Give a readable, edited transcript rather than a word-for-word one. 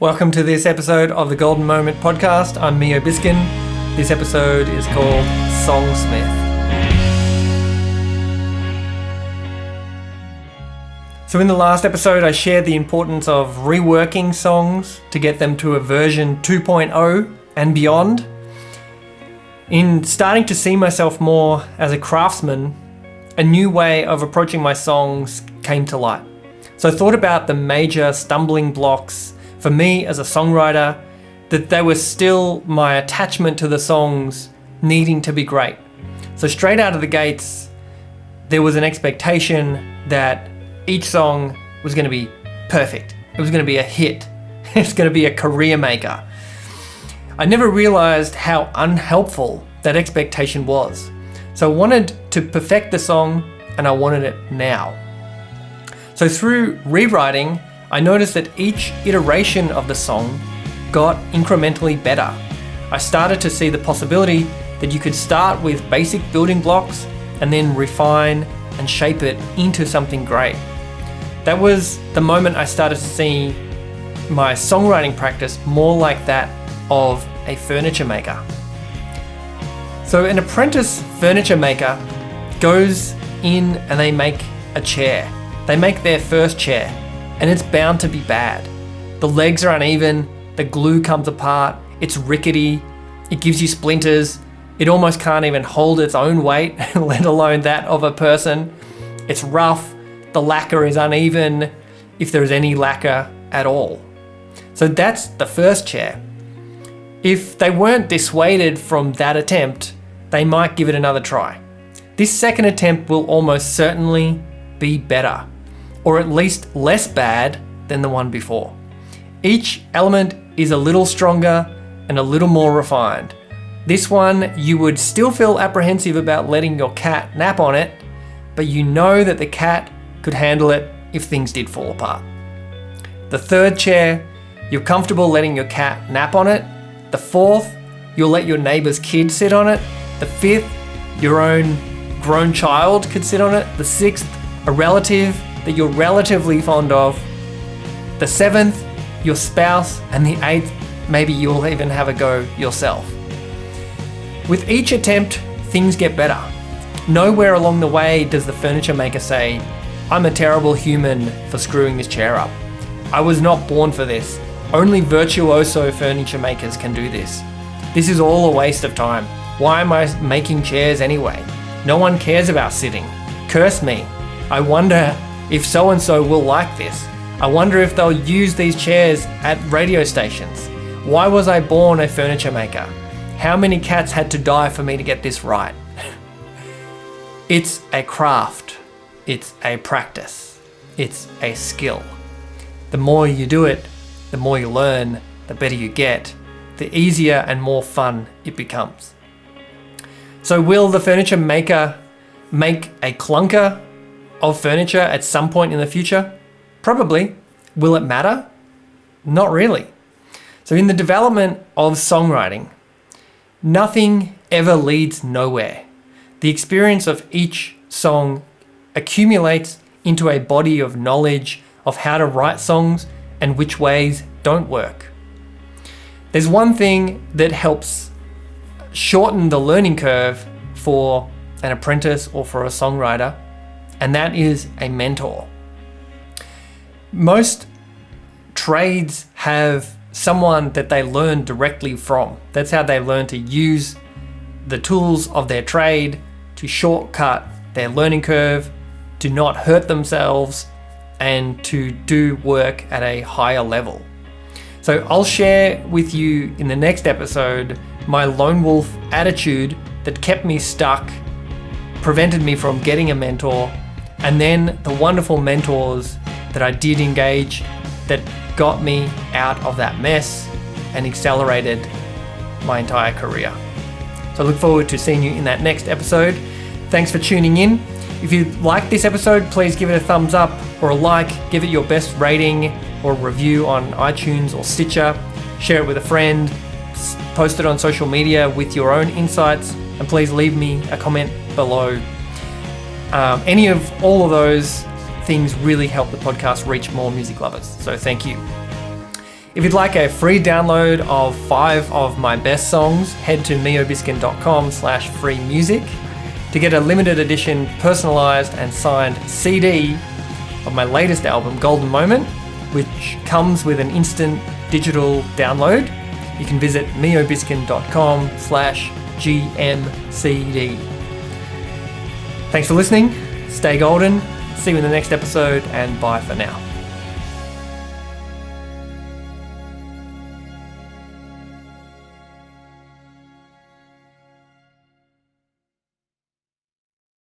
Welcome to this episode of the Golden Moment podcast. I'm Mijo Biscan. This episode is called Songsmith. So in the last episode, I shared the importance of reworking songs to get them to a version 2.0 and beyond. In starting to see myself more as a craftsman, a new way of approaching my songs came to light. So I thought about the major stumbling blocks for me as a songwriter, that they were still my attachment to the songs needing to be great. So straight out of the gates, there was an expectation that each song was going to be perfect. It was going to be a hit. It's going to be a career maker. I never realized how unhelpful that expectation was. So I wanted to perfect the song, and I wanted it now. So through rewriting, I noticed that each iteration of the song got incrementally better. I started to see the possibility that you could start with basic building blocks and then refine and shape it into something great. That was the moment I started to see my songwriting practice more like that of a furniture maker. So an apprentice furniture maker goes in and they make a chair. They make their first chair, and it's bound to be bad. The legs are uneven, the glue comes apart, it's rickety, it gives you splinters, it almost can't even hold its own weight, let alone that of a person. It's rough, the lacquer is uneven, if there's any lacquer at all. So that's the first chair. If they weren't dissuaded from that attempt, they might give it another try. This second attempt will almost certainly be better, or at least less bad than the one before. Each element is a little stronger and a little more refined. This one, you would still feel apprehensive about letting your cat nap on it, but you know that the cat could handle it if things did fall apart. The third chair, you're comfortable letting your cat nap on it. The fourth, you'll let your neighbor's kid sit on it. The fifth, your own grown child could sit on it. The sixth, a relative that you're relatively fond of. The seventh, your spouse. And the eighth, maybe you'll even have a go yourself. With each attempt, things get better. Nowhere along the way does the furniture maker say, I'm a terrible human for screwing this chair up. I was not born for this. Only virtuoso furniture makers can do this. This is all a waste of time. Why am I making chairs anyway? No one cares about sitting. Curse me. I wonder if so-and-so will like this. I wonder if they'll use these chairs at radio stations. Why was I born a furniture maker? How many cats had to die for me to get this right? It's a craft. It's a practice. It's a skill. The more you do it, the more you learn, the better you get, the easier and more fun it becomes. So will the furniture maker make a clunker of furniture at some point in the future? Probably. Will it matter? Not really. So in the development of songwriting, nothing ever leads nowhere. The experience of each song accumulates into a body of knowledge of how to write songs and which ways don't work. There's one thing that helps shorten the learning curve for an apprentice or for a songwriter, and that is a mentor. Most trades have someone that they learn directly from. That's how they learn to use the tools of their trade to shortcut their learning curve, to not hurt themselves, and to do work at a higher level. So I'll share with you in the next episode my lone wolf attitude that kept me stuck, prevented me from getting a mentor, and then the wonderful mentors that I did engage that got me out of that mess and accelerated my entire career. So I look forward to seeing you in that next episode. Thanks for tuning in. If you like this episode, please give it a thumbs up or a like, give it your best rating or review on iTunes or Stitcher, share it with a friend, post it on social media with your own insights, and please leave me a comment below. Any of all of those things really help the podcast reach more music lovers. So thank you. If you'd like a free download of 5 of my best songs, head to mijobiscan.com/free music to get a limited edition, personalised and signed CD of my latest album, Golden Moment, which comes with an instant digital download. You can visit mijobiscan.com/GMCD. Thanks for listening. Stay golden. See you in the next episode, and bye for now.